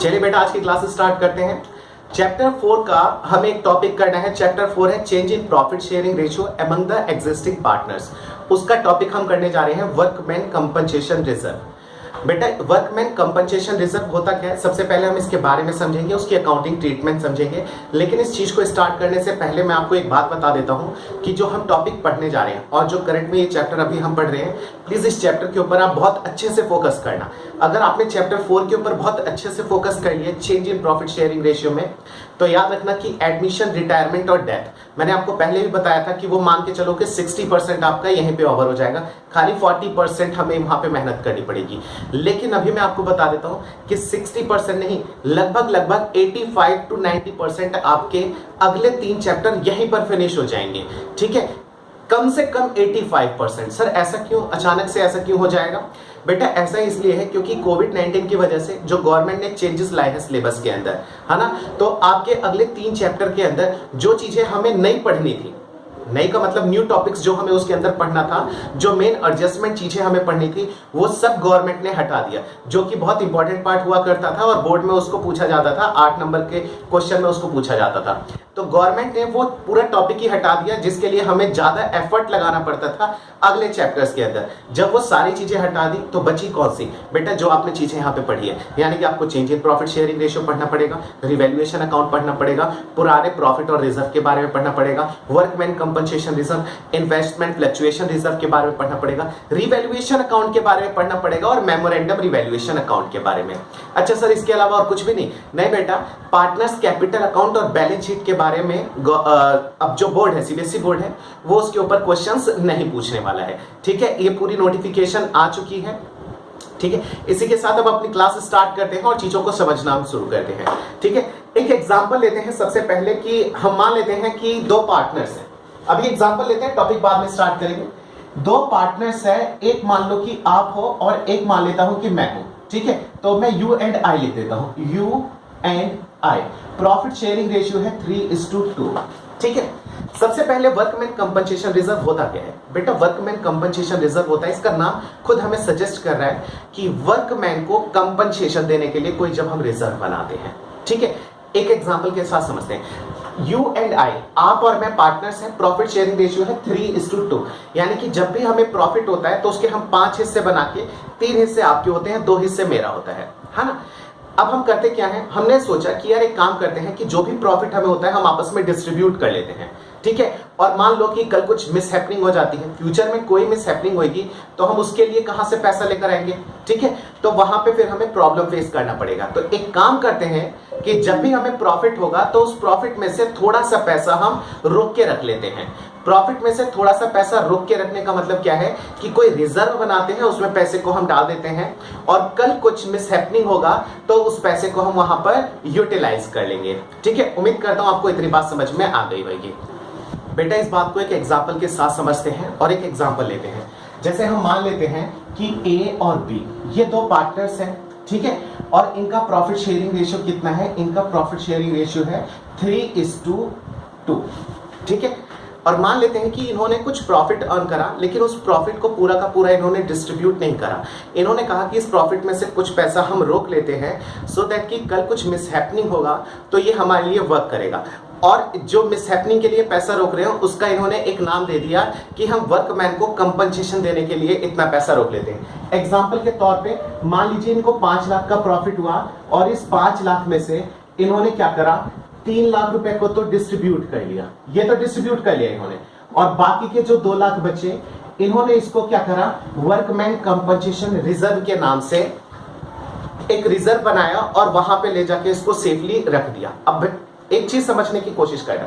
चलिए बेटा आज की क्लास स्टार्ट करते हैं। चैप्टर 4 का हमें एक टॉपिक करना है। चैप्टर 4 है change in profit sharing ratio among the existing partners. उसका टॉपिक हम करने जा रहे हैं वर्कमैन कंपनसेशन रिजर्व। बेटा वर्कमैन कंपनसेशन रिजर्व होता क्या है, सबसे पहले हम इसके बारे में समझेंगे, उसकी अकाउंटिंग ट्रीटमेंट समझेंगे। लेकिन इस चीज को स्टार्ट करने से पहले मैं आपको एक बात बता देता हूं कि जो हम टॉपिक पढ़ने जा रहे हैं और जो करंट में ये चैप्टर अभी हम पढ़ रहे हैं, प्लीज इस चैप्टर के ऊपर आप बहुत अच्छे से फोकस करना। अगर आपने चैप्टर 4 के ऊपर बहुत अच्छे से फोकस कर लिया change in profit sharing ratio में, तो याद रखना कि एडमिशन, रिटायरमेंट और डेथ, मैंने आपको पहले भी बताया था कि वो मान के चलो कि 60% आपका यहीं पे ओवर हो जाएगा, खाली 40% हमें वहां पे मेहनत करनी पड़ेगी। लेकिन अभी मैं आपको बता देता हूं कि 60% नहीं, लगभग 85 to 90% आपके अगले 3 चैप्टर यहीं पर फिनिश हो जाएंगे। ठीक है, कम से कम 85%। सर ऐसा क्यों, अचानक से ऐसा क्यों हो जाएगा? बेटा ऐसा इसलिए है क्योंकि कोविड-19 की वजह से जो गवर्नमेंट ने चेंजेस लाए हैं सिलेबस के अंदर, है ना, तो आपके अगले 3 चैप्टर के अंदर जो चीजें हमें नहीं पढ़नी थी, नई का मतलब न्यू टॉपिक्स जो हमें उसके अंदर पढ़ना था, जो मेन एडजस्टमेंट चीजें हमें पढ़नी थी, वो सब गवर्नमेंट ने हटा दिया, जो कि बहुत इंपॉर्टेंट पार्ट हुआ करता था और बोर्ड में उसको पूछा जाता था, 8 नंबर के क्वेश्चन में उसको पूछा जाता था। तो गवर्नमेंट ने वो पूरा टॉपिक ही हटा दिया, जिसके लिए हमें ज्यादा एफर्ट लगाना पड़ता था अगले चैप्टर्स के अंदर। जब वो सारी चीजें हटा दी तो बची कौन सी? बेटा जो आपने चीजें यहाँ पे पढ़ी है, यानी कि आपको change in profit sharing ratio पढ़ना पड़ेगा, रिवैल्यूएशन अकाउंट पढ़ना पड़ेगा, पुराने प्रॉफिट और रिजर्व के बारे में पढ़ना पड़ेगा, workman compensation reserve, investment fluctuation reserve के बारे में पढ़ना पड़ेगा, रिवैल्यूएशन अकाउंट के बारे में पढ़ना पड़ेगा और मेमोरेंडम रिवैल्यूएशन अकाउंट के बारे में। अच्छा सर इसके अलावा और कुछ भी नहीं? नहीं बेटा, पार्टनर्स कैपिटल अकाउंट और बैलेंस शीट के बारे में अब जो बोर्ड है, सीबीएसई बोर्ड है, वो उसके ऊपर क्वेश्चंस नहीं पूछने वाला है। ठीक है, ये पूरी नोटिफिकेशन आ चुकी है। ठीक है, इसी के साथ अब अपनी क्लास स्टार्ट करते हैं और चीजों को समझना शुरू करते हैं। ठीक है, एक एग्जांपल लेते हैं सबसे पहले कि हम मान लेते हैं कि 2 पार्टनर्स हैं। अभी एग्जांपल लेते हैं, टॉपिक बाद में स्टार्ट करेंगे। 2 पार्टनर्स है, एक मान लो कि आप हो और एक मान लेता हूं कि मैं हूं। ठीक है, तो मैं यू एंड आई लिख देता हूं, you and I. Profit sharing ratio है 3:2। ठीक है, सबसे पहले वर्कमैन कंपनसेशन रिजर्व होता क्या है? बेटा वर्कमैन कंपनसेशन रिजर्व होता है, इसका नाम खुद हमें सजेस्ट कर रहा है कि वर्कमैन को कंपनसेशन देने के लिए कोई जब हम रिजर्व बनाते हैं। ठीक है, एक एग्जांपल के साथ समझते हैं। यू एंड आई, आप और मैं पार्टनर्स हैं, प्रॉफिट शेयरिंग रेशियो है 3:2, यानी कि जब भी हमें प्रॉफिट होता है तो उसके हम 5 हिस्से बना के 3 हिस्से आपके होते हैं, 2 हिस्से मेरा होता है ना। अब हम करते क्या है, हमने सोचा कि यार एक काम करते हैं कि जो भी प्रॉफिट हमें होता है हम आपस में डिस्ट्रीब्यूट कर लेते हैं। ठीक है, और मान लो कि कल कुछ मिस हैपनिंग हो जाती है, फ्यूचर में कोई मिस हैपनिंग होगी तो हम उसके लिए कहां से पैसा लेकर आएंगे? ठीक है, तो वहां पे फिर हमें प्रॉब्लम फेस करना पड़ेगा। तो एक काम करते हैं कि जब भी हमें प्रॉफिट होगा तो उस प्रॉफिट में से थोड़ा सा पैसा हम रोक के रख लेते हैं। प्रॉफिट में से थोड़ा सा पैसा रोक के रखने का मतलब क्या है कि कोई रिजर्व बनाते हैं, उसमें पैसे को हम डाल देते हैं और कल कुछ मिस हैपनिंग होगा तो उस पैसे को हम वहां पर यूटिलाइज कर लेंगे। ठीक है, उम्मीद करता हूं आपको इतनी बात समझ में आ गई होगी। बेटा इस बात को एक एग्जाम्पल के साथ समझते हैं और एक एग्जाम्पल लेते हैं। जैसे हम मान लेते हैं कि ए और बी ये 2 पार्टनर्स हैं। ठीक है, और इनका प्रॉफिट शेयरिंग रेशियो कितना है? इनका प्रॉफिट शेयरिंग रेशियो है 3:2। ठीक है, और मान लेते हैं कि इन्होंने कुछ प्रॉफिट अर्न करा, लेकिन उस प्रॉफिट को पूरा का पूरा इन्होंने डिस्ट्रीब्यूट नहीं करा। इन्होंने कहा कि इस प्रॉफिट में से कुछ पैसा हम रोक लेते हैं सो दैट कि कल कुछ मिस हैपनिंग होगा तो ये हमारे लिए वर्क करेगा। और जो मिस हैपनिंग के लिए पैसा रोक रहे हैं उसका इन्होंने एक नाम दे दिया कि हम वर्कमैन को कंपनसेशन देने के लिए इतना पैसा रोक लेते हैं। एग्जाम्पल के तौर पे मान लीजिए इनको 5 लाख का प्रॉफिट हुआ और इस 5 लाख में से इन्होंने क्या करा, 3 लाख रुपए को तो डिस्ट्रीब्यूट कर लिया, ये तो डिस्ट्रीब्यूट कर लिया इन्होंने, और बाकी के जो 2 लाख बचे इन्होंने इसको क्या करा, वर्कमैन कंपनसेशन रिजर्व के नाम से एक रिजर्व बनाया और वहां पे ले जाके इसको सेफली रख दिया। अब एक चीज समझने की कोशिश करना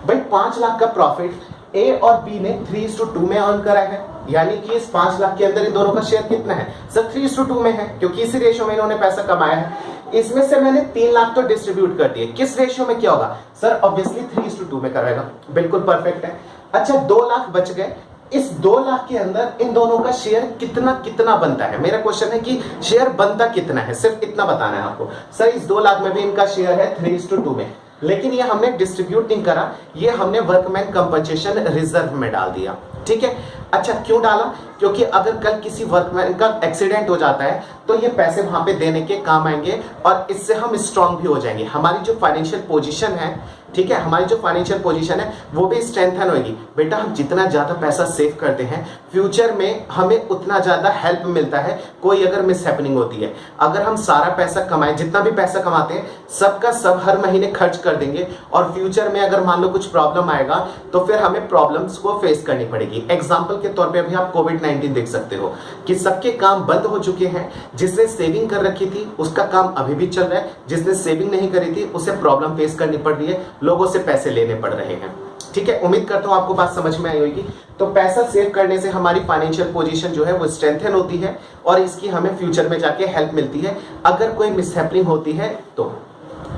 भाई, 5 लाख का प्रॉफिट ए और बी ने 3:2 में अर्न करा है, यानी कि इस 5 लाख के अंदर इन दोनों का शेयर कितना है? सर 3:2 में है, क्योंकि इसी रेशियो में इन्होंने पैसा कमाया है। इसमें से मैंने 3 लाख तो डिस्ट्रीब्यूट कर दिए, किस रेशियो में क्या होगा? सर ऑब्वियसली 3:2 में कराएगा, बिल्कुल परफेक्ट है। अच्छा 2 लाख बच गए, इस 2 लाख के अंदर इन दोनों का शेयर कितना बनता है? मेरा क्वेश्चन है कि शेयर बनता कितना है, सिर्फ इतना बताना है आपको। सर इस 2 लाख में भी इनका शेयर है 3:2 में। लेकिन ये हमने डिस्ट्रीब्यूट नहीं करा, ये हमने वर्कमैन कंपनसेशन रिजर्व में डाल दिया। ठीक है, अच्छा क्यों डाला? क्योंकि अगर कल किसी वर्कमैन का एक्सीडेंट हो जाता है तो ये पैसे वहां पे देने के काम आएंगे और इससे हम स्ट्रांग भी हो जाएंगे। हमारी जो फाइनेंशियल पोजीशन है, ठीक है, हमारी जो फाइनेंशियल पोजीशन है वो भी स्ट्रेंथन होगी। बेटा हम जितना ज्यादा पैसा सेव करते हैं फ्यूचर में हमें उतना ज्यादा हेल्प मिलता है कोई अगर मिस हैपनिंग होती है। अगर हम सारा पैसा कमाएं, जितना भी पैसा कमाते हैं सबका सब हर महीने खर्च कर देंगे और फ्यूचर में अगर मान लो कुछ प्रॉब्लम आएगा तो फिर हमें प्रॉब्लम्स को फेस करनी पड़ेगी। एग्जाम्पल के तौर पर अभी आप कोविड-19 देख सकते हो कि सबके काम बंद हो चुके हैं। जिसने सेविंग कर रखी थी उसका काम अभी भी चल रहा है, जिसने सेविंग नहीं करी थी उसे प्रॉब्लम फेस करनी पड़ रही है, लोगों से पैसे लेने पड़ रहे हैं। ठीक है, उम्मीद करता हूं आपको बात समझ में आई होगी। तो पैसा सेव करने से हमारी फाइनेंशियल पोजीशन जो है वो स्ट्रेंथन होती है और इसकी हमें फ्यूचर में जाके हेल्प मिलती है अगर कोई मिसहैपनिंग होती है तो।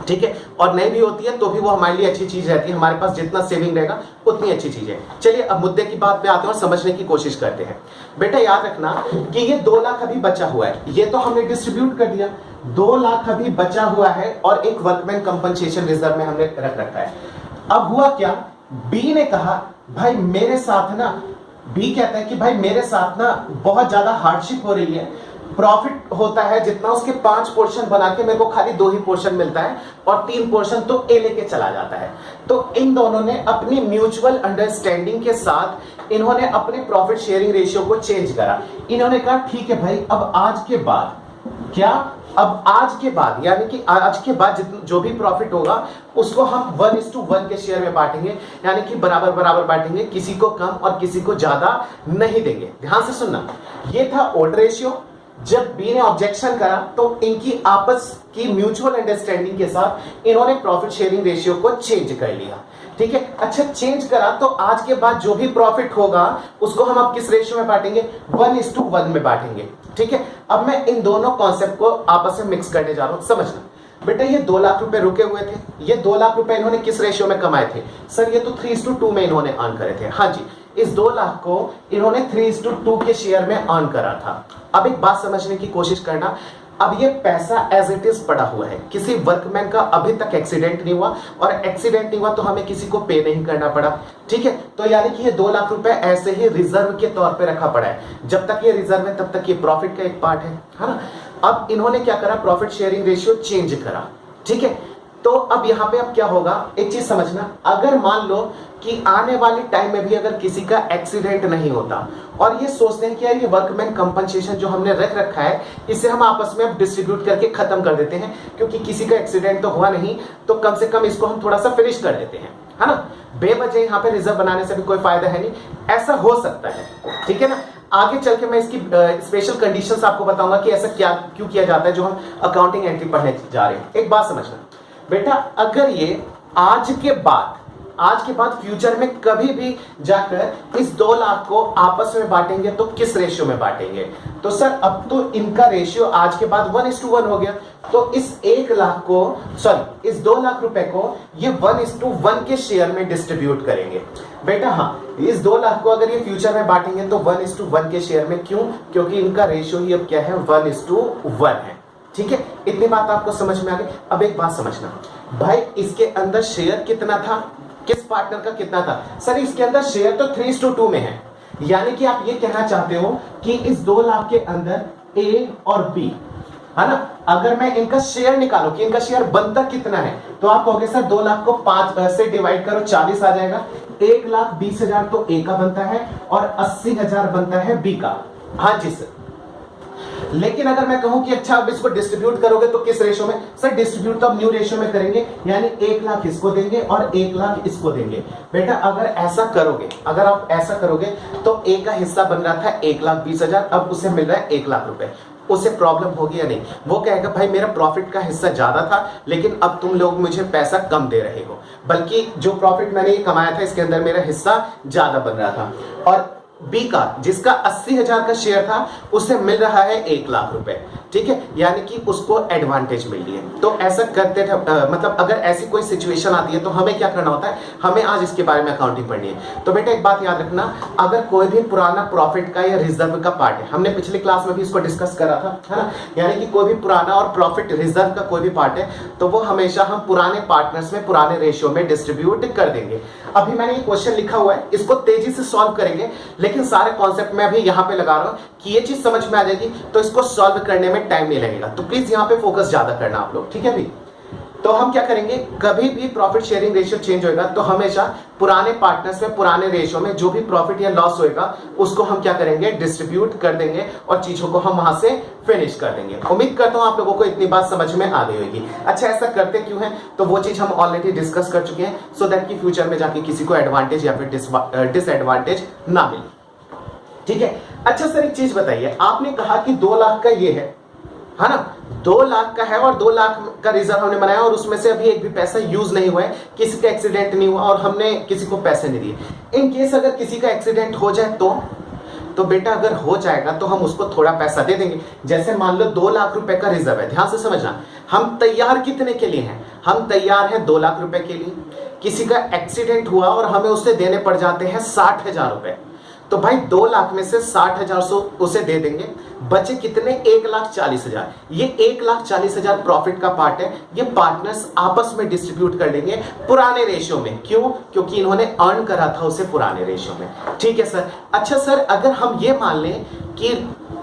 ठीक है, और नहीं भी होती है तो भी वो हमारे लिए अच्छी चीज रहती है। हमारे पास जितना सेविंग रहेगा उतनी अच्छी चीज है। चलिए अब मुद्दे की बात पे आते हैं और समझने की कोशिश करते हैं। बेटा याद रखना कि ये 2 लाख अभी बचा हुआ है, ये तो हमने डिस्ट्रीब्यूट कर दिया, 2 लाख अभी बचा हुआ है और एक वर्कमैन कंपनसेशन रिजर्व में हमने रख रखा है। अब हुआ क्या, बी ने कहा भाई मेरे साथ ना, बी कहता है कि भाई मेरे साथ ना बहुत ज्यादा हार्डशिप हो रही है, प्रॉफिट होता है जितना उसके 5 पोर्शन बना के मेरे को खाली 2 ही पोर्शन मिलता है और 3 पोर्शन तो ए लेके चला जाता है। तो इन दोनों ने अपनी म्यूचुअल अंडरस्टैंडिंग के साथ इन्होंने अपने प्रॉफिट शेयरिंग रेशियो को चेंज करा। इन्होंने कहा ठीक है भाई अब आज के बाद क्या, अब आज के बाद यानी कि आज के बाद जो भी प्रॉफिट होगा उसको हम 1:1 के शेयर में बांटेंगे, यानी कि बराबर बराबर बांटेंगे, किसी को कम और किसी को ज्यादा नहीं देंगे। ध्यान से सुनना, ये था ओल्ड रेशियो। जब बी ने ऑब्जेक्शन करा तो इनकी आपस की म्यूचुअल अंडरस्टैंडिंग के साथ इन्होंने प्रॉफिट शेयरिंग रेशियो को चेंज कर लिया। ठीक है, अच्छा चेंज करा तो आज के बाद जो भी प्रॉफिट होगा उसको हम अब किस रेशियो में बांटेंगे, 1:1 में बांटेंगे। ठीक है, अब मैं इन दोनों कॉन्सेप्ट को आपस में मिक्स करने जा रहा हूं, समझना। बेटा ये 2 लाख रुपए रुके हुए थे, ये 2 लाख रुपए इन्होंने किस रेशियो में कमाए थे? सर ये तो 3:2 में इन्होंने अर्न करे थे। हाँ जी, इस 2 लाख को इन्होंने 3:2 के शेयर में अर्न करा था। अब एक बात समझने की कोशिश करना, अब ये पैसा एज इट इज पड़ा हुआ है, किसी वर्कमैन का अभी तक एक्सीडेंट नहीं हुआ और एक्सीडेंट नहीं हुआ तो हमें किसी को पे नहीं करना पड़ा। ठीक है, तो यानी कि ये 2 लाख रुपए ऐसे ही रिजर्व के तौर पे रखा पड़ा है। जब तक ये रिजर्व है तब तक ये प्रॉफिट का एक पार्ट है ना। अब इन्होंने क्या करा, प्रॉफिट शेयरिंग रेशियो चेंज करा। ठीक है, तो अब यहां पे अब क्या होगा, एक चीज समझना, अगर मान लो कि आने वाले टाइम में भी अगर किसी का एक्सीडेंट नहीं होता और ये सोचते हैं कि यार ये वर्कमैन कंपनसेशन जो हमने रख रखा है इसे हम आपस में अब डिस्ट्रीब्यूट करके खत्म कर देते हैं, क्योंकि किसी का एक्सीडेंट तो हुआ नहीं तो कम से कम इसको हम थोड़ा सा फिनिश कर देते हैं, है ना। बेवजह यहाँ पे रिजर्व बनाने से भी कोई फायदा है नहीं, ऐसा हो सकता है। ठीक है ना, आगे चल के मैं इसकी स्पेशल कंडीशंस आपको बताऊंगा कि ऐसा क्या क्यों किया जाता है जो हम अकाउंटिंग एंट्री पढ़ने जा रहे हैं। एक बात समझना बेटा, अगर ये आज के बाद फ्यूचर में कभी भी जाकर इस 2 लाख को आपस में बांटेंगे तो किस रेशियो में बांटेंगे? तो सर अब तो इनका रेशियो आज के बाद 1:1 हो गया, तो इस 1 लाख को इस 2 लाख रुपए को ये 1:1 के शेयर में डिस्ट्रीब्यूट करेंगे। बेटा हाँ, इस 2 लाख को अगर ये फ्यूचर में बांटेंगे तो 1:1 के शेयर में, क्यों? क्योंकि इनका रेशियो ही अब क्या है, 1:1 है। ठीक है, इतनी बात आपको समझ में आ गई। अब एक बात समझना भाई, इसके अंदर शेयर कितना था, किस पार्टनर का कितना था? सर इसके अंदर शेयर तो 3:2 में है, यानी कि आप ये कहना चाहते हो कि इस 2 लाख के अंदर ए और बी, है ना, अगर मैं इनका शेयर निकालूं कि इनका शेयर बनता कितना है तो आप कहोगे सर 2 लाख को 5 से डिवाइड करो 40 आ जाएगा, 1,20,000 तो ए का बनता है और 80,000 बनता है बी का। हाँ जी सर, लेकिन अगर मैं कहूं कि अच्छा अब इसको डिस्ट्रीब्यूट करोगे तो किस रेशियो में? सर डिस्ट्रीब्यूट तो अब न्यू रेशियो में करेंगे, यानी 1 लाख इसको देंगे और 1 लाख इसको देंगे। बेटा अगर आप ऐसा करोगे तो ए का हिस्सा बन रहा था 1,20,000, अब उसे मिल रहा है 1 लाख रुपए। उसे प्रॉब्लम होगी या नहीं? वो कहेगा भाई मेरा प्रॉफिट का हिस्सा ज्यादा था लेकिन अब तुम लोग मुझे पैसा कम दे रहे हो, बल्कि जो प्रॉफिट मैंने कमाया था इसके अंदर मेरा हिस्सा ज्यादा बन रहा था। और बी का, जिसका 80,000 का शेयर था, उसे मिल रहा है 1 लाख रुपए, ठीक है, यानी कि उसको एडवांटेज मिल रही है। तो ऐसा करते थे, मतलब अगर ऐसी कोई सिचुएशन आती है तो हमें क्या करना होता है, हमें आज इसके बारे में अकाउंटिंग पढ़नी है। तो बेटा एक बात याद रखना, अगर कोई भी पुराना प्रॉफिट का या रिजर्व का पार्ट है, हमने पिछली क्लास में भी इसको डिस्कस करा था, है ना, यानी कि कोई भी पुराना और प्रॉफिट रिजर्व का कोई भी पार्ट है तो वो हमेशा हम पुराने पार्टनर्स में पुराने रेशियो में डिस्ट्रीब्यूट कर देंगे। अभी मैंने ये क्वेश्चन लिखा हुआ है, इसको तेजी से सॉल्व करेंगे, लेकिन सारे कॉन्सेप्ट मैं अभी यहां पे लगा रहा हूं कि ये चीज समझ में आ जाएगी, तो इसको सॉल्व करने में टाइम नहीं लगेगा। तो प्लीज यहां पे फोकस ज्यादा करना आप लोग, ठीक है भी। तो हम क्या करेंगे, कभी भी प्रॉफिट शेयरिंग रेशियो चेंज होगा तो हमेशा पुराने पार्टनर्स में पुराने रेशियो में जो भी प्रॉफिट या लॉस होएगा उसको हम क्या करेंगे, डिस्ट्रीब्यूट कर देंगे और चीजों को हम वहां से फिनिश कर देंगे। उम्मीद करता हूं आप लोगों को इतनी बात समझ में आ गई होगी। अच्छा, ऐसा करते क्यों है, तो वो चीज हम ऑलरेडी डिस्कस कर चुके हैं, सो दैट कि फ्यूचर में जाके किसी को एडवांटेज या फिर डिसएडवांटेज ना मिले, ठीक है। अच्छा सर एक चीज बताइए, आपने कहा कि 2 लाख का ये है ना, 2 लाख का है और 2 लाख का रिजर्व हमने बनाया और उसमें से अभी एक भी पैसा यूज नहीं हुआ है, किसी का एक्सीडेंट नहीं हुआ और हमने किसी को पैसे नहीं दिए। इन केस अगर किसी का एक्सीडेंट हो जाए तो बेटा अगर हो जाएगा तो हम उसको थोड़ा पैसा दे देंगे। जैसे मान लो 2 लाख रुपए का रिजर्व है, ध्यान से समझना, हम तैयार कितने के लिए हैं, हम तैयार हैं 2 लाख रुपए के लिए। किसी का एक्सीडेंट हुआ और हमें उससे देने पड़ जाते हैं 60,000 रुपए, तो भाई 2 लाख में से 60,000 उसे दे देंगे, बचे कितने, 1,40,000। ये 1,40,000 प्रॉफिट का पार्ट है, ये पार्टनर्स आपस में डिस्ट्रीब्यूट कर लेंगे पुराने रेशियो में। क्यों, क्योंकि इन्होंने अर्न करा था उसे पुराने रेशियो में, ठीक है सर। अच्छा सर, अगर हम ये मान लें कि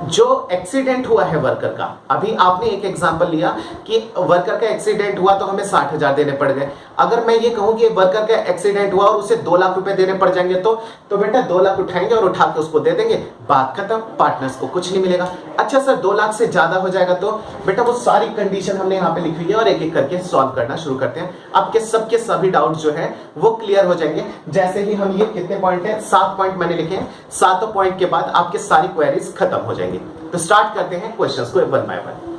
जो एक्सीडेंट हुआ है वर्कर का, अभी आपने एक एग्जांपल लिया कि वर्कर का एक्सीडेंट हुआ तो हमें 60,000 देने पड़ गए। अगर मैं ये कहूं कि वर्कर का एक्सीडेंट हुआ और उसे 2 लाख रुपए देने पड़ जाएंगे तो बेटा 2 लाख उठाएंगे और उठा के उसको दे देंगे, बात खत्म, पार्टनर्स को कुछ नहीं मिलेगा। अच्छा सर 2 लाख से ज्यादा हो जाएगा तो बेटा वो सारी कंडीशन हमने यहाँ पे लिखी हुई है और एक एक करके सॉल्व करना शुरू करते हैं। आपके सबके सभी डाउट जो है वो क्लियर हो जाएंगे जैसे ही हम, ये कितने पॉइंट है, 7 पॉइंट मैंने लिखे हैं, 7 पॉइंट के बाद आपके सारी क्वेरीज खत्म हो जाएंगी। तो स्टार्ट करते हैं क्वेश्चंस को वन बाय वन।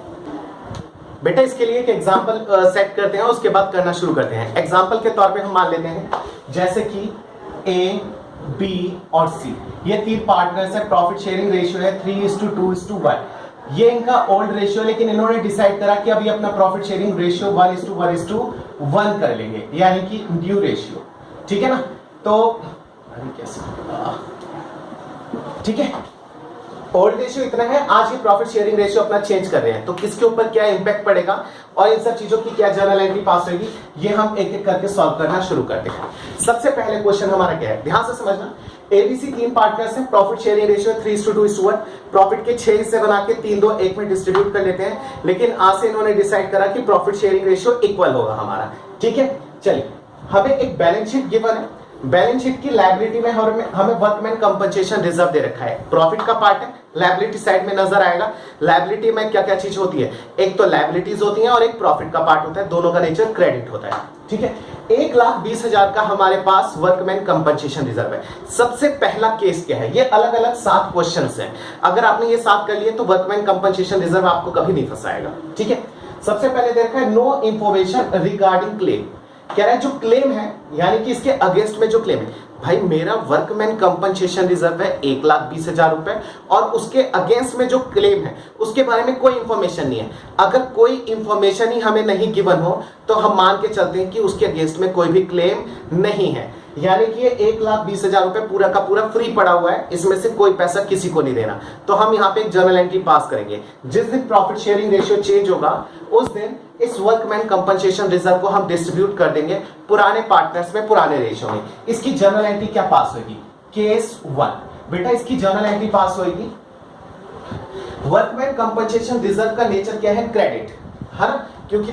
बेटा इसके लिए एक एग्जांपल सेट करते हैं, उसके बाद करना शुरू करते हैं। एग्जांपल के तौर पे हम मान लेते हैं जैसे कि ए, बी और सी, ये 3 पार्टनर्स है, प्रॉफिट शेयरिंग रेशियो है 3:2:1। ये इनका ओल्ड रेशियो, लेकिन इन्होंने डिसाइड करा कि अभी अपना प्रॉफिट शेयरिंग रेशियो 1:1:1 कर लेंगे, यानी कि न्यू रेशियो, ठीक है ना। तो अरे कैसे, ठीक है, ओल्ड रेशियो इतना है, आज ये प्रॉफिट शेयरिंग रेशियो अपना चेंज कर रहे हैं, तो किसके ऊपर क्या इंपैक्ट पड़ेगा और इन सब चीजों की क्या जर्नल एंट्री पास होगी, ये हम एक एक करके सॉल्व करना शुरू करते हैं। सबसे पहले क्वेश्चन हमारा क्या है, ध्यान से समझना। एबीसी 3 पार्टनर्स हैं, प्रॉफिट शेयरिंग रेशियो 3:2:1, प्रॉफिट के 6 हिस्से बना के 3-2-1 में डिस्ट्रीब्यूट कर लेते हैं, लेकिन आज से इन्होंने डिसाइड करा कि प्रॉफिट शेयरिंग रेशियो इक्वल होगा हमारा, ठीक है। चलिए, हमें एक बैलेंस शीट गिवन है, बैलेंस शीट की लायबिलिटी में हमें वर्कमैन कंपनसेशन रिजर्व दे रखा है, प्रॉफिट का पार्ट है, लायबिलिटी साइड में नजर आएगा। लायबिलिटी में क्या क्या चीज होती है, एक तो लायबिलिटीज होती हैं और एक प्रॉफिट का पार्ट होता है, दोनों का नेचर क्रेडिट होता है, ठीक है। 1,20,000 का हमारे पास वर्कमैन कंपनसेशन रिजर्व है। सबसे पहला केस क्या है, ये अलग अलग 7 क्वेश्चंस हैं, अगर आपने ये 7 कर लिए तो वर्कमैन कंपनसेशन रिजर्व आपको कभी नहीं फंसाएगा, ठीक है। सबसे पहले दे रखा है नो इंफॉर्मेशन रिगार्डिंग क्लेम, कह रहा है जो क्लेम है, यानी कि इसके अगेंस्ट में जो क्लेम है, भाई मेरा वर्कमैन कंपनसेशन रिजर्व है 1,20,000 रुपए और उसके अगेंस्ट में जो क्लेम है उसके बारे में कोई इंफॉर्मेशन नहीं है। अगर कोई इंफॉर्मेशन ही हमें नहीं गिवन हो तो हम मान के चलते हैं कि उसके अगेंस्ट में कोई भी क्लेम नहीं है, यानी कि ये 1,20,000 रुपए पूरा का पूरा फ्री पड़ा हुआ है, इसमें से कोई पैसा किसी को नहीं देना। तो हम यहाँ पे एक जर्नल एंट्री पास करेंगे, जिस दिन प्रॉफिट शेयरिंग रेशियो चेंज होगा उस दिन इस वर्कमैन कंपनसेशन रिजर्व को हम डिस्ट्रीब्यूट कर देंगे पुराने पार्टनर्स में पुराने रेशियो में। इसकी जर्नल एंट्री क्या पास होगी, केस 1। बेटा इसकी जर्नल एंट्री पास होगी, वर्कमैन कंपनसेशन रिजर्व का नेचर क्या है, क्रेडिट, है ना, क्योंकि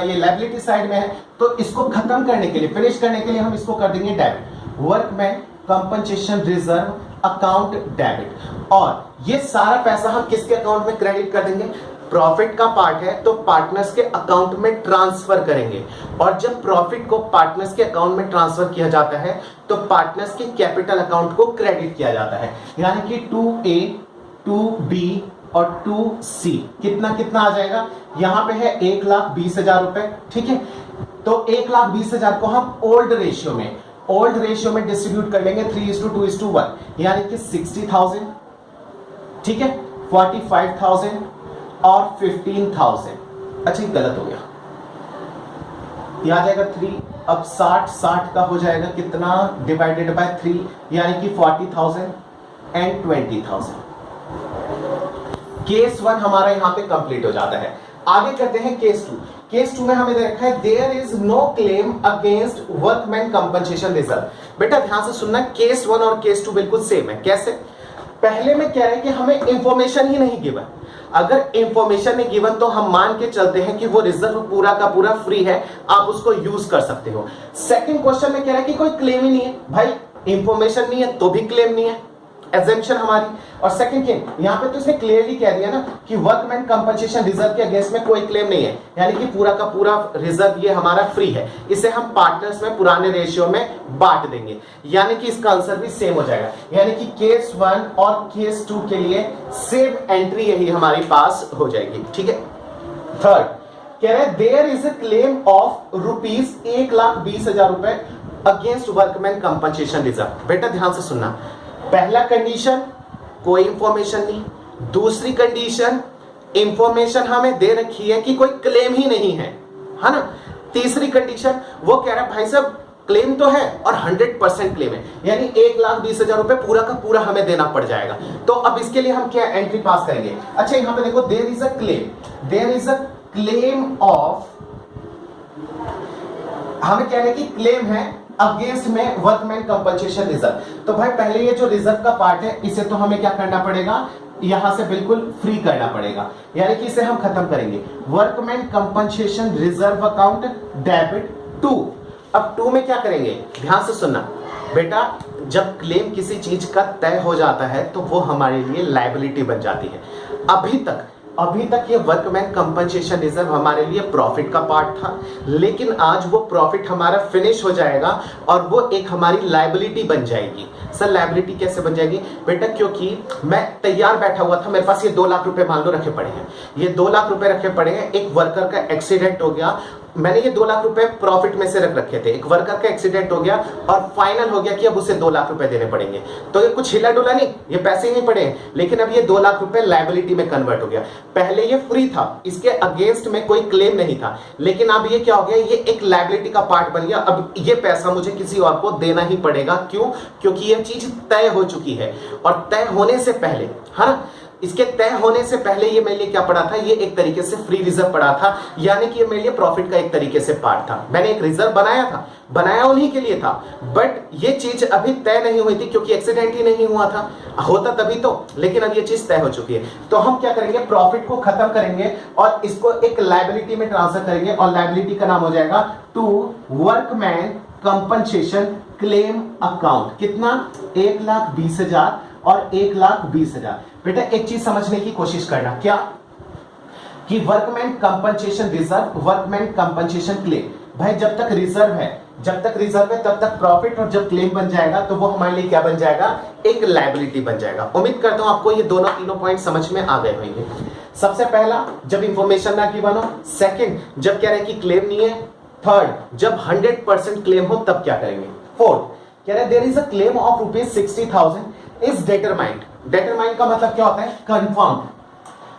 ये लायबिलिटी साइड में है, तो इसको खत्म करने के लिए, फिनिश करने के लिए हम इसको कर देंगे debit, workman compensation reserve account debit. और ये सारा पैसा हम किसके अकाउंट में क्रेडिट कर देंगे, प्रॉफिट का पार्ट है तो पार्टनर्स के अकाउंट में ट्रांसफर करेंगे, और जब प्रॉफिट को पार्टनर्स के अकाउंट में ट्रांसफर किया जाता है तो पार्टनर्स के कैपिटल अकाउंट को क्रेडिट किया जाता है, यानी कि 2A 2B और 2C कितना कितना आ जाएगा, यहां पे है 1,20,000 रुपए, ठीक है। तो 1,20,000 को हम ओल्ड रेशियो में ओल्ड रेशियो में डिस्ट्रीब्यूट कर लेंगे 3:2:1, यानी कि 60,000, ठीक है, 45,000 और 15,000। अच्छा गलत हो गया, यह आ जाएगा 3, अब 60 का हो जाएगा कितना डिवाइडेड बाय 3, यानी कि 40,000 एंड 20,000। केस 1 हमारा यहां पे कंप्लीट हो जाता है। आगे करते हैं केस 2। केस 2 में हमें दे रखा है there is no claim against workman compensation reserve. बेटा ध्यान से सुनना, केस 1 और केस 2 बिल्कुल सेम है। कैसे? पहले में कह रहे हैं कि हमें इंफॉर्मेशन ही नहीं गिवन। अगर इंफॉर्मेशन नहीं गिवन तो हम मान के चलते हैं कि वो रिजर्व पूरा का पूरा फ्री है, आप उसको यूज कर सकते हो। सेकंड क्वेश्चन में कह रहा है कि कोई क्लेम ही नहीं है। भाई इंफॉर्मेशन नहीं है तो भी क्लेम नहीं है, एग्जेम्पशन हमारी। और सेकंड थिंग यहां पे तो इसने क्लियरली कह दिया ना कि वर्कमैन कंपनसेशन रिजर्व के अगेंस्ट में कोई क्लेम नहीं है, यानी कि पूरा का पूरा रिजर्व ये हमारा फ्री है। इसे हम पार्टनर्स में पुराने रेशियो में बांट देंगे, यानी कि इसका आंसर भी सेम हो जाएगा। यानी कि केस 1 और केस 2 के लिए सेम एंट्री यही हमारे पास हो जाएगी, ठीक है। थर्ड कह रहे हैं there is a claim of rupees 1,20,000 रुपए अगेंस्ट वर्कमैन कंपनसेशन रिजर्व। बेटा ध्यान से सुनना, पहला कंडीशन कोई इंफॉर्मेशन नहीं, दूसरी कंडीशन इंफॉर्मेशन हमें दे रखी है कि कोई क्लेम ही नहीं है ना। तीसरी कंडीशन वो कह रहा है भाई साहब क्लेम तो है और 100% क्लेम है, यानी 1,20,000 रुपए पूरा का पूरा हमें देना पड़ जाएगा। तो अब इसके लिए हम क्या एंट्री पास करेंगे? अच्छा यहां पे देखो there is a claim of, हमें कह रहे हैं कि क्लेम है अगेंस्ट में वर्कमैन कंपनसेशन रिजर्व। तो भाई पहले ये जो रिजर्व का पार्ट है इसे तो हमें क्या करना पड़ेगा, यहां से बिल्कुल फ्री करना पड़ेगा, यानी कि इसे हम खत्म करेंगे। Workman compensation reserve account debit 2। अब 2 में क्या करेंगे, ध्यान से सुनना बेटा, जब क्लेम किसी चीज का तय हो जाता है तो वो हमारे लिए लायबिलिटी बन जाती है। अभी तक ये वर्कमैन कंपनसेशन रिजर्व हमारे लिए प्रॉफिट का पार्ट था, लेकिन आज वो प्रॉफिट हमारा फिनिश हो जाएगा और वो एक हमारी लायबिलिटी बन जाएगी। सर लायबिलिटी कैसे बन जाएगी? बेटा क्योंकि मैं तैयार बैठा हुआ था, मेरे पास ये 2 लाख रुपए मान लो रखे पड़े हैं, ये 2 लाख रुपए रखे पड़े हैं, एक वर्कर का एक्सीडेंट हो गया, मैंने ये 2 लाख रुपए प्रॉफिट में से रख रखे थे, एक वर्कर का एक्सीडेंट हो गया और फाइनल हो गया कि अब उसे 2 लाख रुपए देने पड़ेंगे। तो ये कुछ हिला डुला नहीं, ये पैसे ही नहीं पड़े, लेकिन अब ये 2 लाख रुपए लायबिलिटी में कन्वर्ट हो गया। पहले ये फ्री था, इसके अगेंस्ट में कोई क्लेम नहीं था, लेकिन अब ये क्या हो गया, ये एक लायबिलिटी का पार्ट बन गया। अब ये पैसा मुझे किसी और को देना ही पड़ेगा। क्यों? क्योंकि ये चीज तय हो चुकी है, और तय होने से पहले, है ना, इसके तय होने से पहले ये मेरे लिए क्या पड़ा था, ये एक तरीके से फ्री रिजर्व पड़ा था, यानी कि ये मेरे लिए प्रॉफिट का एक तरीके से पार्ट था। मैंने एक रिजर्व बनाया उन्हीं के लिए था, बट ये चीज अभी तय नहीं हुई थी क्योंकि एक्सीडेंट ही नहीं हुआ था, होता तभी तो, लेकिन अब ये चीज तय हो चुकी है। तो हम क्या करेंगे, प्रॉफिट को खत्म करेंगे और इसको एक लायबिलिटी में ट्रांसफर करेंगे, और लायबिलिटी का नाम हो जाएगा to workman compensation claim account. कितना? 1,20,000 और 1,20,000। बेटा एक चीज समझने की कोशिश करना, क्या कि workman compensation reserve, workman compensation claim, भाई जब तक रिजर्व है तब तक प्रॉफिट, और जब क्लेम बन जाएगा तो वो हमारे लिए क्या बन जाएगा, एक लायबिलिटी बन जाएगा। उम्मीद करता हूं आपको ये तीनों पॉइंट समझ में आ गए होंगे। सबसे पहला, जब इंफॉर्मेशन ना गिवन हो। सेकंड, जब कह रहे हैं कि क्लेम नहीं है। थर्ड, जब 100% क्लेम हो तब क्या करेंगे। फोर्थ, कह रहे हैं there is a claim of ₹60,000 is determined. Determined का मतलब क्या होता है, कंफर्म।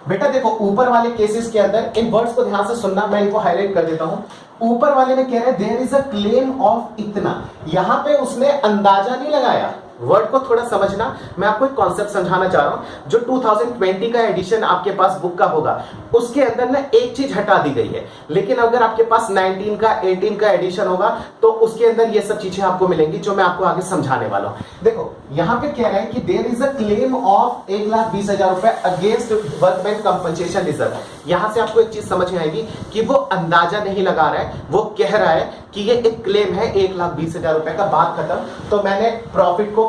बेटा देखो ऊपर वाले केसेस के अंदर इन वर्ड्स को ध्यान से सुनना, मैं इनको हाईलाइट कर देता हूं। ऊपर वाले में कह रहे हैं there is a claim of इतना, यहां पे उसने अंदाजा नहीं लगाया। वर्ड को थोड़ा समझना, मैं आपको एक कॉन्सेप्ट समझाना चाह रहा हूं। जो 2020 का एडिशन आपके पास बुक का होगा उसके अंदर ना एक चीज हटा दी गई है, लेकिन अगर आपके पास 19 का 18 का एडिशन होगा तो उसके अंदर ये सब चीजें आपको मिलेंगी जो मैं आपको आगे समझाने वाला हूं। देखो यहां पे कह रहे हैं कि there is a claim of 1,20,000 रुपए अगेंस्ट वर्कमैन कंपनसेशन रिजर्व। यहां से आपको एक चीज समझ में आएगी कि वो अंदाजा नहीं लगा रहा है, वो कह रहा है कि ये एक क्लेम है 1,20,000 रुपए का, बात खत्म। तो मैंने प्रॉफिट को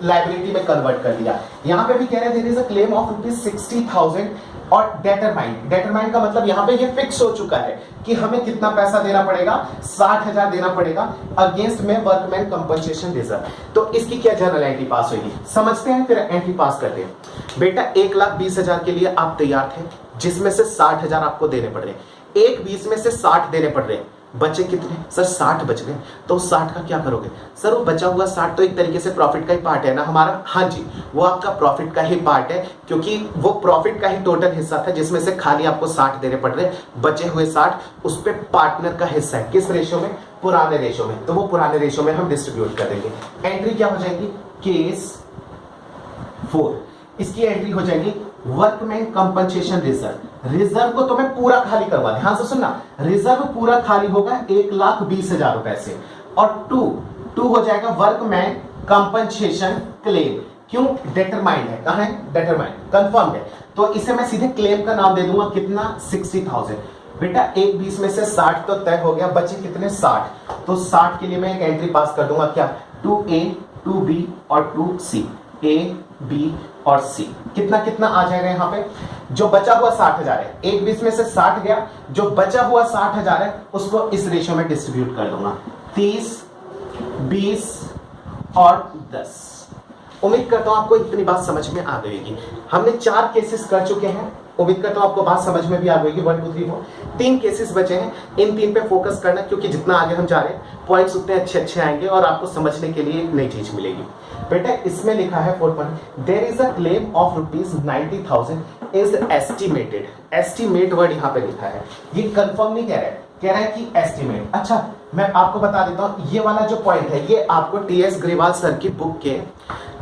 लायबिलिटी में कन्वर्ट कर दिया। यहां पे भी कह रहे हैं there is a claim of ₹60,000 और डेटरमाइंड का मतलब यहां पे ये फिक्स हो चुका है कि हमें कितना पैसा देना पड़ेगा, 60,000 देना पड़ेगा अगेंस्ट में वर्कमैन कंपनसेशन रिजर्व। तो इसकी क्या जनरल एंट्री पास होगी, समझते हैं, फिर एंट्री पास करते हैं। बेटा 1,20,000 के लिए आप तैयार थे, जिसमें से 60,000 आपको देने पड़ रहे हैं, 1,20 में से 60 देने पड़ रहे हैं, बचे कितने सर 60 बच गए, तो 60 का क्या करोगे सर? वो बचा हुआ 60 तो एक तरीके से प्रॉफिट का ही पार्ट है ना हमारा। हाँ जी, वो आपका प्रॉफिट का ही पार्ट है, क्योंकि वो प्रॉफिट का ही टोटल हिस्सा था जिसमें से खाली आपको 60 देने पड़ रहे, बचे हुए 60 उस पे पार्टनर का हिस्सा है। किस रेशो में? पुराने रेशो में। तो वो पुराने रेशो में हम डिस्ट्रीब्यूट कर देंगे। एंट्री क्या हो जाएगी? केस 4। इसकी एंट्री हो जाएगी वर्कमैन कंपनसेशन रिजर्व। रिजर्व को तो मैं पूरा खाली करवा, ध्यान से सुनना, रिजर्व पूरा खाली होगा 1,20,000 रुपए से। और टू हो जाएगा वर्कमैन कंपनसेशन क्लेम। क्यों? डिटरमाइंड है। कहां है? डिटरमाइंड, कंफर्म है, तो इसे मैं सीधे क्लेम का नाम दे दूंगा। कितना? 60,000। बेटा 1,20 में से 60 तो तय हो गया, बचे कितने? 60। तो 60 के लिए मैं एक एंट्री पास कर दूंगा। क्या? 2A 2B और 2C। A B और C कितना कितना आ जाएगा यहाँ पे? जो बचा हुआ 60,000 है, 1,20 में से 60 गया, जो बचा हुआ 60,000 है उसको इस रेशियो में डिस्ट्रीब्यूट कर दूंगा, 30 20 और 10। उम्मीद करता हूं आपको इतनी बात समझ में आ गई होगी। हमने 4 केसेस कर चुके हैं, उम्मीद करता हूं आपको बात समझ में भी आ गई होगी। 1 2 3 4 3 केसेस बचे हैं, इन 3 पे फोकस करना, क्योंकि जितना आगे हम जा रहे हैं पॉइंट्स उतने अच्छे अच्छे आएंगे और आपको समझने के लिए एक नई चीज मिलेगी। बेटा इसमें लिखा है 4 point, there is a claim of ₹90,000 is estimated. Estimate word यहाँ पे लिखा है, ये कंफर्म नहीं कह रहा है, कह रहा है कि एस्टिमेट। अच्छा मैं आपको बता देता हूं, ये वाला जो पॉइंट है ये आपको टीएस ग्रेवाल सर की बुक के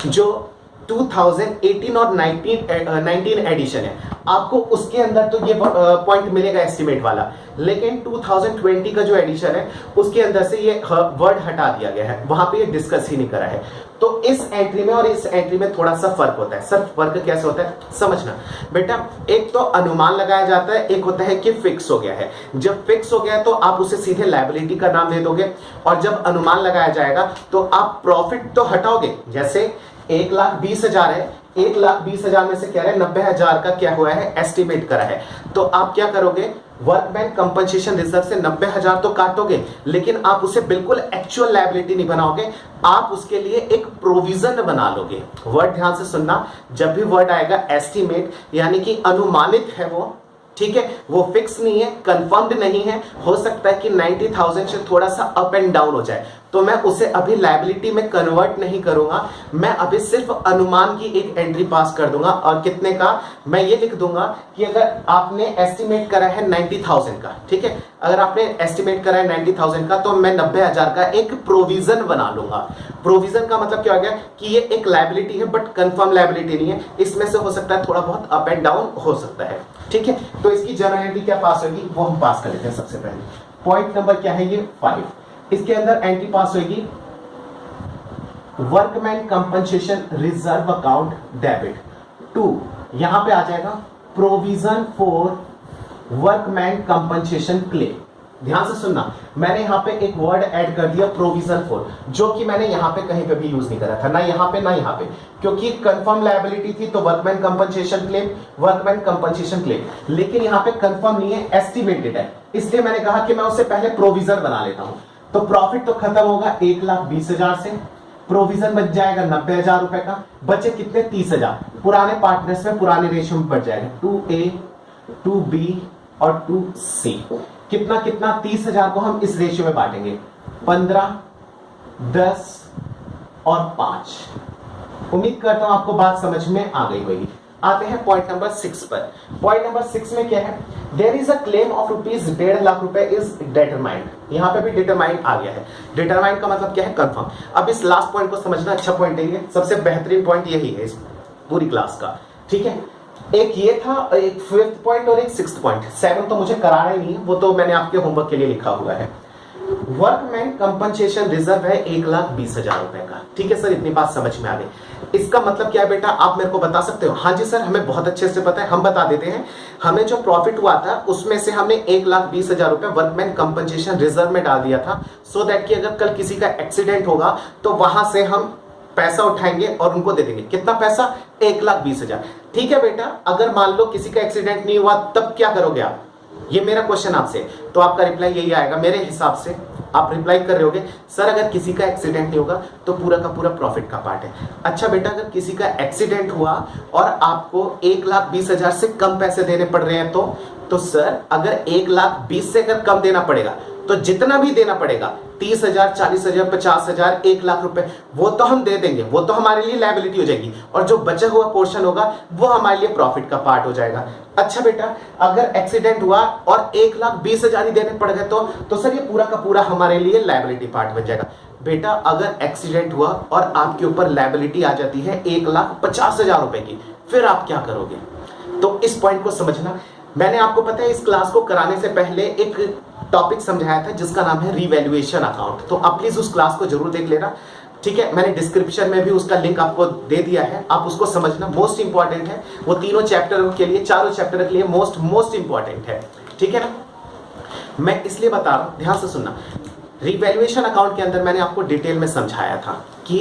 जो 2018 और 19 एडिशन है, आपको उसके अंदर तो ये पॉइंट मिलेगा एस्टिमेट वाला, लेकिन 2020 का जो एडिशन है उसके अंदर से ये वर्ड हटा दिया गया है, वहां पे ये डिस्कस ही नहीं करा है। तो इस एंट्री में और इस एंट्री में थोड़ा सा फर्क होता है। सर फर्क कैसे होता है समझना बेटा, एक तो अनुमान लगाया जाता है, एक होता है कि फिक्स हो गया है। जब फिक्स हो गया है तो आप उसे सीधे लायबिलिटी का नाम दे दोगे, और जब अनुमान लगाया जाएगा तो आप प्रॉफिट तो हटाओगे। जैसे 1,20,000 है, 1,20,000 में से कह रहे हैं 90,000 का क्या हुआ है? एस्टिमेट करा है। तो आप क्या करोगे? वर्कमैन कंपनसेशन रिजर्व से 90,000 तो काटोगे, लेकिन आप उसे बिल्कुल एक्चुअल लायबिलिटी नहीं बनाओगे, आप उसके लिए एक प्रोविजन बना लोगे। वर्ड ध्यान से सुनना, जब भी वर्ड आएगा एस्टिमेट यानी कि अनुमानित है वो, ठीक है, वो फिक्स नहीं है, कंफर्म्ड नहीं है, हो सकता है कि 90,000 से थोड़ा सा अप एंड डाउन हो जाए, तो मैं उसे अभी लायबिलिटी में कन्वर्ट नहीं करूंगा, मैं अभी सिर्फ अनुमान की एक एंट्री पास कर दूंगा। और कितने का? मैं ये लिख दूंगा कि अगर आपने एस्टिमेट करा है 90,000 का, ठीक है, अगर आपने एस्टिमेट करा है 90,000 का, तो मैं 90,000 का एक प्रोविजन बना लूंगा। प्रोविजन का मतलब क्या हो गया कि ये एक लायबिलिटी है बट कंफर्म लायबिलिटी नहीं है, इसमें से हो सकता है थोड़ा बहुत अप एंड डाउन हो सकता है, ठीक है। तो इसकी जनरल एंट्री क्या पास होगी वो हम पास कर लेते हैं। सबसे पहले पॉइंट नंबर क्या है? ये 5। इसके अंदर एंट्री पास होगी workman compensation reserve account debit 2, यहां पे आ जाएगा provision for workman compensation claim. ध्यान से सुनना, मैंने यहां पे एक वर्ड ऐड कर दिया प्रोविजन फॉर, जो कि मैंने यहां पे कहीं पे भी यूज नहीं करा था, ना यहां पे ना यहां पे, क्योंकि कंफर्म लायबिलिटी थी तो workman compensation claim, workman compensation claim, लेकिन यहां पे कंफर्म नहीं है, एस्टिमेटेड है, इसलिए मैंने कहा कि मैं उससे पहले प्रोविजन बना लेता हूं। तो प्रॉफिट तो खत्म होगा 1,20,000 से, प्रोविजन बच जाएगा 90,000 रुपए का, बचे कितने? 30,000। पुराने पार्टनर्स में पुराने रेशियो में बढ़ जाएगा, 2A 2B और 2C। कितना कितना? 30,000 को हम इस रेशियो में बांटेंगे, 15 10 और 5। उम्मीद करता हूं आपको बात समझ में आ गई होगी। आते हैं पॉइंट नंबर 6 पर। पॉइंट नंबर 6 में क्या है? There is a claim of ₹1.5 lakh रुपए इज डिटरमाइंड। यहां पे भी डिटरमाइंड आ गया है। डिटरमाइंड का मतलब क्या है? कंफर्म। अब इस लास्ट पॉइंट को समझना, अच्छा पॉइंट है ये, सबसे बेहतरीन पॉइंट यही है इस पूरी क्लास का, ठीक है। एक ये था, एक 5th पॉइंट और एक 6th पॉइंट। 7 तो मुझे कराना ही नहीं, वो तो मैंने आपके होमवर्क के लिए लिखा हुआ है। वर्कमैन कंपनसेशन रिजर्व है 1,20,000 रुपए का, ठीक है सर, इतनी बात समझ में आ गई। इसका मतलब क्या है बेटा, आप मेरे को बता सकते हो? हाँ जी सर, हमें बहुत अच्छे से पता है, हम बता देते हैं। हमें जो प्रॉफिट हुआ था उसमें से हमने 1,20,000 रुपए वर्कमैन कंपनसेशन रिजर्व में डाल दिया था, सो दैट कि अगर कल किसी का एक्सीडेंट होगा तो वहां से हम पैसा उठाएंगे और उनको दे देंगे। कितना पैसा? 1,20,000। ठीक है बेटा, अगर मान लो किसी का एक्सीडेंट नहीं हुआ तब क्या करोगे आप? ये मेरा क्वेश्चन आपसे, तो आपका रिप्लाई यही आएगा मेरे हिसाब से। आप रिप्लाई कर रहे होगे सर अगर किसी का एक्सीडेंट नहीं होगा तो पूरा का पूरा प्रॉफिट का पार्ट है। अच्छा बेटा, अगर किसी का एक्सीडेंट हुआ और आपको 1,20,000 से कम पैसे देने पड़ रहे हैं तो सर अगर 1,20,000 से अगर कम देना पड़ेगा तो जितना भी देना पड़ेगा 30,000, 40,000, 50,000, 1,00,000 रुपए, वो तो हम दे देंगे, वो तो हमारे लिए लायबिलिटी हो जाएगी, और जो बचा हुआ पोर्शन होगा वो हमारे लिए प्रॉफिट का पार्ट हो जाएगा। अच्छा बेटा, अगर एक्सीडेंट हुआ और 1,20,000 ही देने पड़ गए तो सर ये पूरा का पूरा हमारे लिए लायबिलिटी पार्ट बन जाएगा। बेटा अगर एक्सीडेंट हुआ और आपके ऊपर लायबिलिटी आ जाती है 1,50,000 रुपए की, फिर आप क्या करोगे? तो इस पॉइंट को समझना। मैंने आपको पता है इस क्लास को कराने से पहले एक टॉपिक समझाया था जिसका नाम है रिवैल्यूएशन अकाउंट, तो आप प्लीज उस क्लास को जरूर देख लेना, ठीक है। मैंने डिस्क्रिप्शन में भी उसका लिंक आपको दे दिया है, आप उसको समझना, मोस्ट इंपॉर्टेंट है वो, तीनों चैप्टर के लिए, चारों चैप्टर के लिए मोस्ट इंपॉर्टेंट है, ठीक है ना। मैं इसलिए बता रहा हूं, ध्यान से सुनना। रिवैल्यूएशन अकाउंट के अंदर मैंने आपको डिटेल में समझाया था कि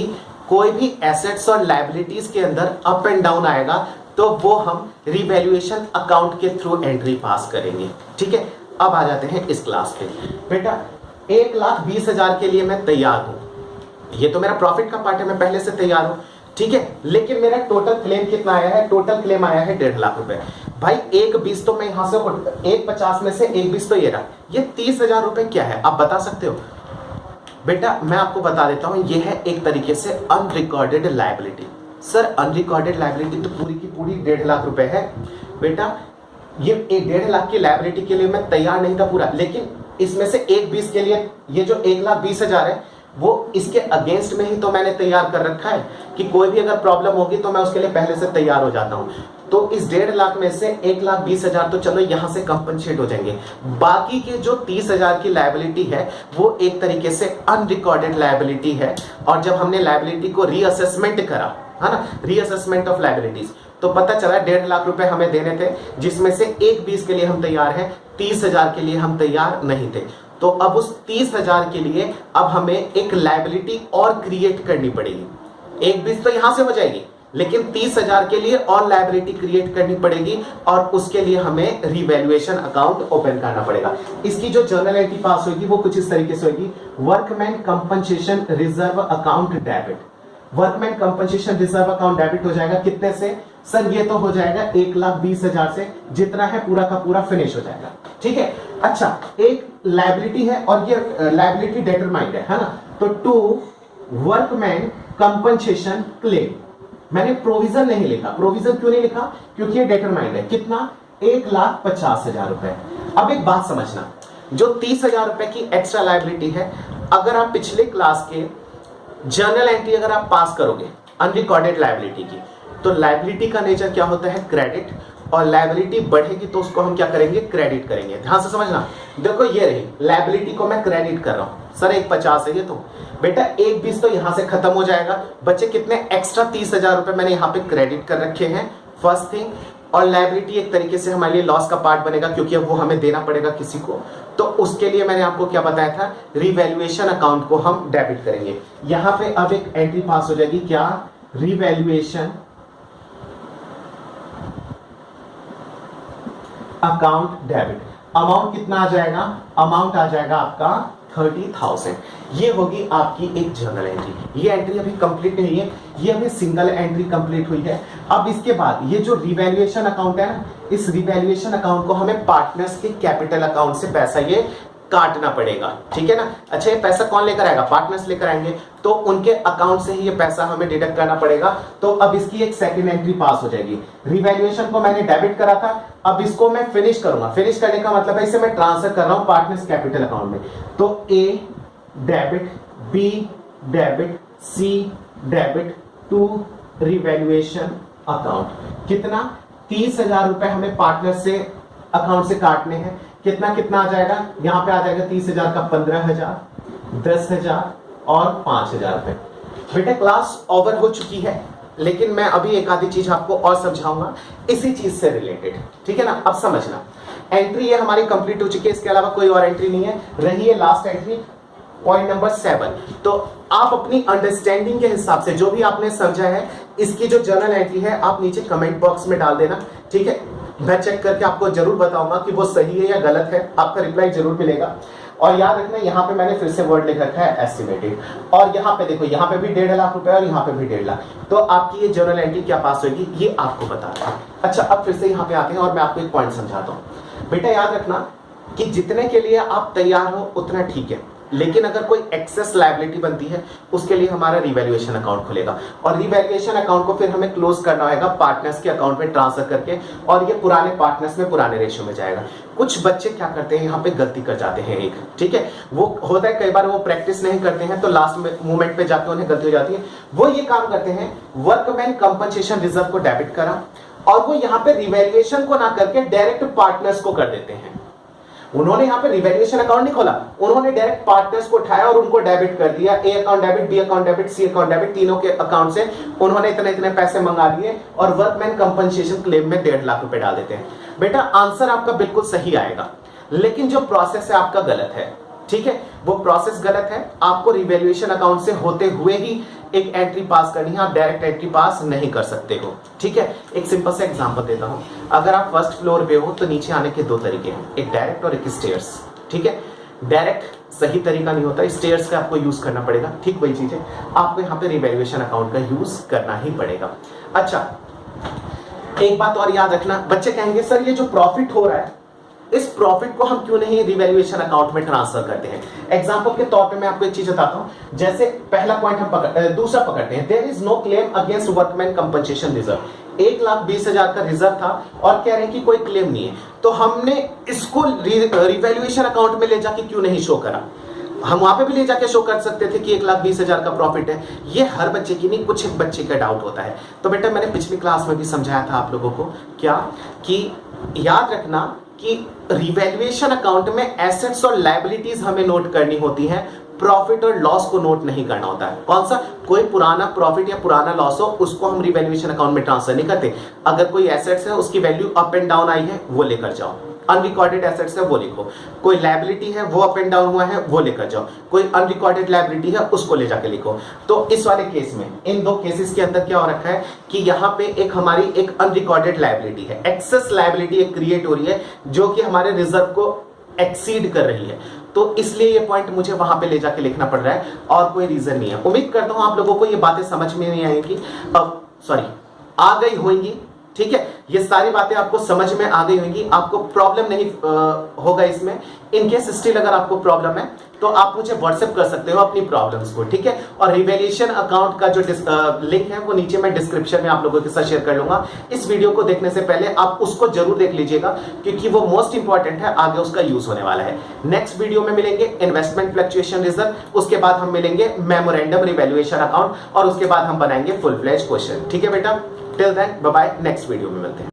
कोई भी एसेट्स और लायबिलिटीज के अंदर अप एंड डाउन आएगा तो वो हम रिवैल्यूएशन अकाउंट के थ्रू एंट्री पास करेंगे, ठीक है। अब आ जाते हैं इस क्लास पे। बेटा 1,20,000 के लिए मैं तैयार हूं, ये तो मेरा प्रॉफिट का पार्ट है, मैं पहले से तैयार हूं, ठीक है। लेकिन मेरा टोटल क्लेम कितना आया है? टोटल क्लेम आया है 1,50,000 रुपए। भाई 1,20 तो मैं यहां से 1,50 में से 1,20 तो ये रहा, ये 30,000 रुपए क्या है आप बता सकते हो? बेटा मैं आपको बता देता हूं, ये है एक तरीके से unrecorded liability. Sir unrecorded liability तो पूरी की पूरी 1,50,000 रुपए है। बेटा ये 1,50,000 की लायबिलिटी के लिए मैं तैयार नहीं था पूरा, लेकिन इसमें से 1,20 के लिए ये जो 1,20,000 है वो इसके अगेंस्ट में ही तो मैंने तैयार कर रखा है कि कोई भी अगर प्रॉब्लम होगी तो मैं उसके लिए पहले से तैयार हो जाता हूं। तो इस 1,50,000 में से 1,20,000 तो चलो यहां से कंपनसेट हो जाएंगे, बाकी के जो 30,000 की लायबिलिटी है वो एक तरीके से अनरिकॉर्डेड लायबिलिटी है। और जब हमने लायबिलिटी को रीअसेसमेंट करा, है ना, रीअसेसमेंट ऑफ लायबिलिटीज, तो पता चला 1,50,000 रुपए हमें देने थे, जिसमें से 1,20 के लिए हम तैयार हैं, 30,000 के लिए हम तैयार नहीं थे। तो अब उस 30,000 के लिए अब हमें एक लायबिलिटी और क्रिएट करनी पड़ेगी। 1,20 तो यहां से हो जाएगी, लेकिन 30,000 के लिए और लायबिलिटी क्रिएट करनी पड़ेगी, और उसके लिए हमें रिवैल्यूएशन अकाउंट ओपन करना पड़ेगा। इसकी जो जर्नल एंट्री पास होगी वो कुछ इस तरीके से होगी, workman compensation reserve account debit. Workman compensation reserve account debit हो जाएगा कितने से? सर ये तो हो जाएगा 1,20,000 से, जितना है पूरा का पूरा फिनिश हो जाएगा, ठीक है। अच्छा एक लायबिलिटी है और ये लायबिलिटी डिटरमाइंड है ना, तो टू वर्कमैन कंपनसेशन क्लेम, मैंने प्रोविजन नहीं लिखा। प्रोविजन क्यों नहीं लिखा? क्योंकि ये डिटरमाइंड है। कितना? 1,50,000 रुपए। अब एक बात समझना, जो 30,000 रुपए की एक्स्ट्रा लायबिलिटी है, अगर आप पिछले क्लास के जर्नल एंट्री अगर आप पास करोगे अनरिकॉर्डेड लायबिलिटी की, तो लायबिलिटी का नेचर क्या होता है? क्रेडिट, और लायबिलिटी बढ़ेगी तो उसको हम क्या करेंगे? क्रेडिट करेंगे। ध्यान से समझना, देखो ये रही लायबिलिटी को मैं क्रेडिट कर रहा हूं, सर 1,50 है ये तो, बेटा 1,20 तो यहां से खत्म हो जाएगा, बच्चे कितने? एक्स्ट्रा 30,000 रुपए मैंने यहां पे क्रेडिट कर रखे हैं, फर्स्ट थिंग। और लायबिलिटी एक तरीके से हमारे लिए लॉस का पार्ट बनेगा, क्योंकि अब वो हमें देना पड़ेगा किसी को, तो उसके लिए मैंने आपको क्या बताया था? रिवैल्यूएशन अकाउंट को हम डेबिट करेंगे। यहां पे अब एक एंट्री पास हो जाएगी, क्या? Revaluation account debit. अमाउंट कितना आ जाएगा? अमाउंट आ जाएगा आपका 30,000। ये होगी आपकी एक जर्नल एंट्री। ये एंट्री अभी कंप्लीट नहीं है, ये अभी सिंगल एंट्री कंप्लीट हुई है। अब इसके बाद ये जो रिवैल्यूएशन अकाउंट है ना, इस रिवैल्यूएशन अकाउंट को हमें पार्टनर्स के कैपिटल अकाउंट से पैसा ये काटना पड़ेगा, ठीक है ना। अच्छा ये पैसा कौन लेकर आएगा? पार्टनर्स लेकर आएंगे, तो उनके अकाउंट से ही ये पैसा हमें डिडक्ट करना पड़ेगा। तो अब इसकी एक सेकंड एंट्री पास हो जाएगी। रिवैल्यूएशन को मैंने डेबिट करा था, अब इसको मैं फिनिश करूंगा। फिनिश करने का मतलब है इसे मैं ट्रांसफर कर रहा हूं पार्टनर्स कैपिटल अकाउंट में। तो A debit, B debit, C debit to revaluation account. कितना? 30,000 रुपए हमें पार्टनर से अकाउंट से काटने हैं। कितना कितना आ जाएगा? यहां पे आ जाएगा 30,000 का 15,000, 10,000 और 5,000 रुपए। बेटा क्लास ओवर हो चुकी है, लेकिन मैं अभी एक आधी चीज आपको और समझाऊंगा इसी चीज से रिलेटेड, ठीक है ना। अब समझना, एंट्री ये हमारी कंप्लीट हो चुकी है, इसके अलावा कोई और एंट्री नहीं है। रही है लास्ट एंट्री, पॉइंट नंबर 7। तो आप अपनी अंडरस्टैंडिंग के हिसाब से जो भी आपने समझा है, इसकी जो जर्नल एंट्री है आप नीचे कमेंट बॉक्स में डाल देना, ठीक है। मैं चेक करके आपको जरूर बताऊंगा कि वो सही है या गलत है, आपका रिप्लाई जरूर मिलेगा। और याद रखना, यहाँ पे मैंने फिर से वर्ड लिख रखा है एस्टिमेटेड, और यहाँ पे देखो, यहाँ पे भी 1,50,000 रुपए और यहाँ पे भी 1,50,000। तो आपकी ये जर्नल एंट्री क्या पास होगी ये आपको बता रहा है। अच्छा अब फिर से यहाँ पे आते हैं और मैं आपको एक पॉइंट समझाता हूँ। बेटा याद रखना, कि जितने के लिए आप तैयार हो उतना ठीक है, लेकिन अगर कोई एक्सेस लायबिलिटी बनती है उसके लिए हमारा रिवैल्यूएशन अकाउंट खुलेगा, और रिवैल्यूएशन अकाउंट को फिर हमें क्लोज करना होगा पार्टनर्स के अकाउंट में ट्रांसफर करके, और ये पुराने पार्टनर्स में पुराने रेशियो में जाएगा। कुछ बच्चे क्या करते हैं, यहाँ पे गलती कर जाते हैं एक, ठीक है, वो होता है कई बार वो प्रैक्टिस नहीं करते हैं तो लास्ट में मोमेंट पे जाके उन्हें गलती हो जाती है। वो ये काम करते हैं, वर्कमैन कंपनसेशन रिजर्व को डेबिट करा और वो यहाँ पे रिवैल्यूएशन को ना करके डायरेक्ट पार्टनर्स को कर देते हैं। उन्होंने यहाँ पे रिवैल्यूएशन अकाउंट नहीं खोला, उन्होंने डायरेक्ट पार्टनर्स को उठाया और उनको डेबिट कर दिया। A account debit, B account debit, C account debit, तीनों के अकाउंट से उन्होंने इतने इतने पैसे मंगा दिए और वर्कमैन कंपनसेशन क्लेम में 1.5 लाख रुपए डाल देते हैं। बेटा आंसर आपका बिल्कुल सही आएगा, लेकिन जो प्रोसेस है आपका गलत है, ठीक है, वो प्रोसेस गलत है। आपको रिवैल्यूएशन अकाउंट से होते हुए ही एक एंट्री पास करनी है, आप डायरेक्ट एंट्री पास नहीं कर सकते हो, ठीक है। एक सिंपल सा एग्जांपल देता हूं, अगर आप फर्स्ट फ्लोर पे हो तो नीचे आने के 2 तरीके हैं, एक डायरेक्ट और एक स्टेयर्स, ठीक है। डायरेक्ट सही तरीका नहीं होता, स्टेयर्स का आपको यूज करना पड़ेगा, ठीक वही चीज है, आपको यहाँ पे रिवैल्यूएशन अकाउंट का यूज करना ही पड़ेगा। अच्छा, एक बात और याद रखना, बच्चे कहेंगे सर ये जो प्रॉफिट हो रहा है इस प्रॉफिट को हम क्यों नहीं रिवैल्यूएशन अकाउंट में ट्रांसफर करते हैं। एग्जांपल के तौर पे मैं आपको एक चीज बताता हूं, जैसे पहला पॉइंट हम दूसरा पकड़ते हैं, there is no claim against workman compensation reserve. 1,20,000 का रिजर्व था और कह रहे हैं कि कोई क्लेम नहीं है, तो हमने इसको रिवैल्यूएशन अकाउंट में ले जाके क्यों नहीं शो करा। हम वहां पे भी ले जाके शो कर सकते थे कि 1,20,000 का प्रॉफिट है। ये हर बच्चे की नहीं, कुछ एक बच्चे का डाउट होता है। तो बेटा मैंने पिछली क्लास में भी समझाया था आप लोगों को क्या, कि याद रखना कि रिवैल्यूएशन अकाउंट में एसेट्स और लायबिलिटीज हमें नोट करनी होती है, प्रॉफिट और लॉस को नोट नहीं करना होता है। कौन सा, कोई पुराना प्रॉफिट या पुराना लॉस हो उसको हम रिवैल्यूएशन अकाउंट में ट्रांसफर नहीं करते। अगर कोई एसेट्स है उसकी value up and down I है वो लेकर जाओ, अनरिकॉर्डेड एसेट्स है वो लिखो, कोई लायबिलिटी है वो अप एंड डाउन हुआ है वो लेकर जाओ, कोई अनरिकॉर्डेड लायबिलिटी है उसको ले जाके लिखो। तो इस वाले केस में, इन 2 केसेस के अंदर क्या हो रखा है कि यहाँ पे एक हमारी एक अनरिकॉर्डेड लायबिलिटी है, एक्सेस लायबिलिटी एक क्रिएट हो रही है जो कि हमारे रिजर्व को एक्सीड कर रही है, तो इसलिए ये पॉइंट मुझे वहां पे ले जाके लिखना पड़ रहा है और कोई रीजन नहीं है। उम्मीद करता हूं आप लोगों को ये बातें समझ में नहीं आएंगी, आ गई होंगी, ठीक है, ये सारी बातें आपको समझ में आ गई होंगी, आपको प्रॉब्लम नहीं होगा इसमें। इन केस स्टिल अगर आपको प्रॉब्लम है तो आप मुझे व्हाट्सएप कर सकते हो अपनी प्रॉब्लम्स को, ठीक है। और रिवैल्यूएशन अकाउंट का जो लिंक है वो नीचे मैं डिस्क्रिप्शन में आप लोगों के साथ शेयर कर लूंगा। इस वीडियो को देखने से पहले आप उसको जरूर देख लीजिएगा क्योंकि वो मोस्ट इंपॉर्टेंट है, आगे उसका यूज होने वाला है। नेक्स्ट वीडियो में मिलेंगे इन्वेस्टमेंट फ्लक्चुएशन रिजर्व, उसके बाद हम मिलेंगे मेमोरेंडम रिवैल्यूएशन अकाउंट और उसके बाद हम बनाएंगे फुल फ्लेज क्वेश्चन, ठीक है बेटा। Till then bye bye, next video में मिलते हैं।